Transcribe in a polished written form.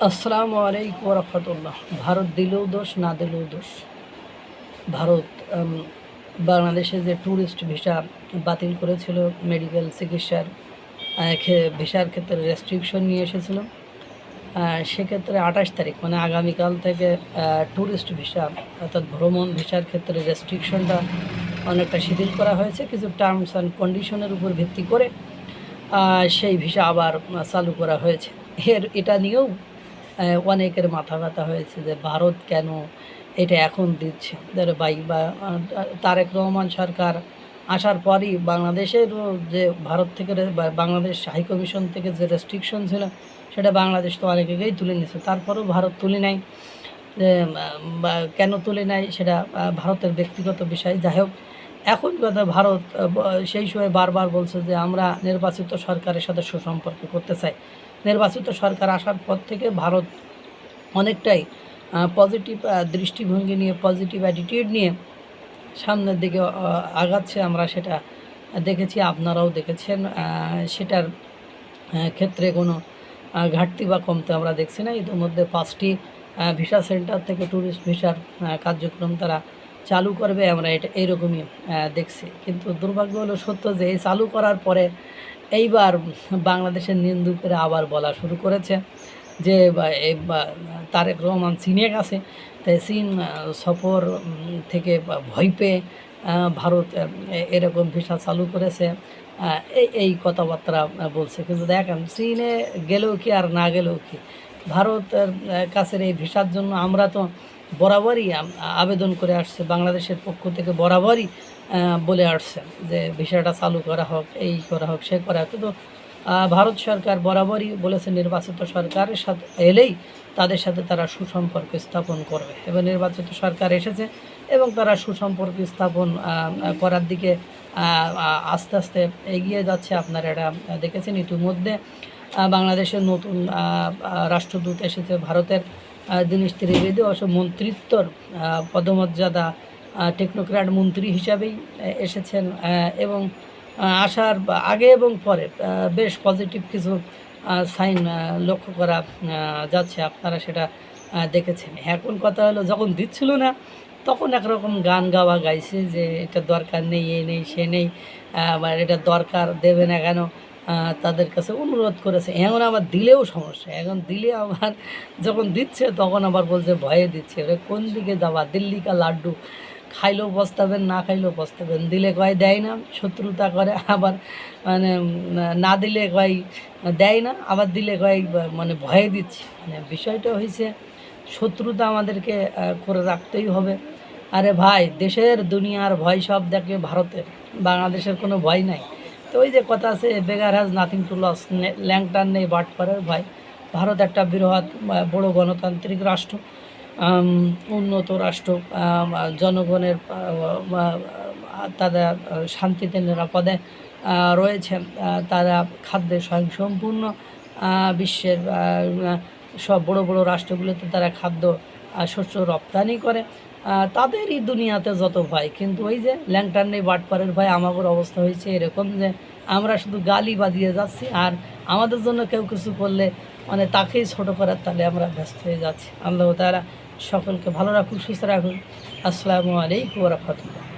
আসসালামু আলাইকুম রহমতুল্লাহ। ভারত দিলেও দোষ, না দিলেও দোষ। ভারত বাংলাদেশে যে ট্যুরিস্ট ভিসা বাতিল করেছিল, মেডিকেল চিকিৎসার ভিসার ক্ষেত্রে রেস্ট্রিকশন নিয়ে এসেছিল, সেক্ষেত্রে 28 তারিখ মানে আগামীকাল থেকে ট্যুরিস্ট ভিসা অর্থাৎ ভ্রমণ ভিসার ক্ষেত্রে রেস্ট্রিকশনটা অনেকটা শিথিল করা হয়েছে। কিছু টার্মস অ্যান্ড কন্ডিশনের উপর ভিত্তি করে সেই ভিসা আবার চালু করা হয়েছে। এটা নিয়েও অনেকের মাথা ব্যথা হয়েছে যে ভারত কেন এটা এখন দিচ্ছে। তারেক রহমান সরকার আসার পরই বাংলাদেশের যে ভারত থেকে বাংলাদেশ হাই কমিশন থেকে যে রেস্ট্রিকশন ছিল সেটা বাংলাদেশ তো অনেক আগেই তুলে নিয়েছে, তারপরেও ভারত তুলে নেয়। কেন তুলে নেয় সেটা ভারতের ব্যক্তিগত বিষয়। যাই হোক, এখন কথা ভারত সেই সময় বারবার বলছে যে আমরা নির্বাচিত সরকারের সাথে সুসম্পর্ক করতে চাই। নির্বাচিত সরকার আসার পর থেকে ভারত অনেকটাই পজিটিভ দৃষ্টিভঙ্গি নিয়ে, পজিটিভ অ্যাটিটিউড নিয়ে সামনের দিকে আগাচ্ছে। আমরা সেটা দেখেছি, আপনারাও দেখেছেন। সেটার ক্ষেত্রে কোনো ঘাটতি বা কমতে আমরা দেখছি না। ইতিমধ্যে 5টি ভিসা সেন্টার থেকে ট্যুরিস্ট ভিসার কার্যক্রম তারা চালু করবে, আমরা এটা এইরকমই দেখছি। কিন্তু দুর্ভাগ্য হলো সত্য যে এই চালু করার পরে এইবার বাংলাদেশের নিন্দুকেরা আবার বলা শুরু করেছে যে তারেক রহমান চীনে গেছে, তাই চীন সফর থেকে ভয় পেয়ে ভারত এরকম ভিসা চালু করেছে, এই কথাবার্তা বলছে। কিন্তু দেখেন, চীনে গেলেও কি আর না গেলেও কি, ভারতের কাছের এই ভিসার জন্য আমরা তো বরাবরই আবেদন করে আসছে, বাংলাদেশের পক্ষ থেকে বরাবরই বলে আসছে যে ভিসাটা চালু করা হোক, এই করা হোক, সে করা হোক। কিন্তু ভারত সরকার বরাবরই বলেছে নির্বাচিত সরকারের সাথে এলেই তাদের সাথে তারা সুসম্পর্ক স্থাপন করবে, এবং নির্বাচিত সরকার এসেছে এবং তারা সুসম্পর্ক স্থাপন করার দিকে আস্তে আস্তে এগিয়ে যাচ্ছে। আপনারা এটা দেখেছেন। ইতিমধ্যে বাংলাদেশের নতুন রাষ্ট্রদূত এসেছে ভারতের, দীনেশ ত্রিবেদী, অবশ্য মন্ত্রিত্বর পদমর্যাদা টেকনোক্র্যাট মন্ত্রী হিসাবেই এসেছেন, এবং আসার আগে এবং পরে বেশ পজিটিভ কিছু সাইন লক্ষ্য করা যাচ্ছে। আপনারা সেটা দেখেছেন। এখন কথা হলো, যখন দিচ্ছিল না তখন একরকম গান গাওয়া গাইছে যে এটা দরকার নেই, এ নেই, সে নেই, বা এটা দরকার, দেবে না কেন, তাদের কাছে অনুরোধ করেছে। এখন আবার দিলেও সমস্যা, এখন দিলে আবার যখন দিচ্ছে তখন আবার বলছে ভয়ে দিচ্ছে। এবার কোন দিকে যাবা? দিল্লি কা লাড্ডু, খাইলেও পস্তাবেন, না খাইলেও পস্তাবেন। দিলে কয় দেয় না, শত্রুতা করে, আবার মানে না দিলে কয় দেয় না, আবার দিলে কয় মানে ভয়ে দিচ্ছে। মানে বিষয়টা হয়েছে শত্রুতা আমাদেরকে করে রাখতেই হবে। আরে ভাই, দেশের দুনিয়ার ভয় সব দেখে ভারতের, বাংলাদেশের কোনো ভয় নাই। তো ওই যে কথা আছে, বেগার হ্যাজ নাথিং টু লস, ল্যাংটার নেই বাট করার ভয়। ভারত একটা বৃহৎ বড় গণতান্ত্রিক রাষ্ট্র, উন্নত রাষ্ট্র, জনগণের তারা শান্তিতে নিরাপদে রয়েছে, তারা খাদ্যে স্বয়ংসম্পূর্ণ। বিশ্বের সব বড় বড় রাষ্ট্রগুলোতে তারা খাদ্য শস্য রপ্তানি করে। তাদেরই দুনিয়াতে যত ভয়, কিন্তু ওই যে ল্যাংটার নেই বাটপারের ভয়। আমাদের অবস্থা হয়েছে এরকম যে আমরা শুধু গালি বাজিয়ে যাচ্ছি, আর আমাদের জন্য কেউ কিছু করলে মানে তাকেই ছোটো করার তাহলে আমরা ব্যস্ত হয়ে যাচ্ছি। আল্লাহ তাআলা সকলকে ভালো রাখুন, সুস্থ রাখুন। আসসালামু আলাইকুম ওয়া রাহমাতুল্লাহ।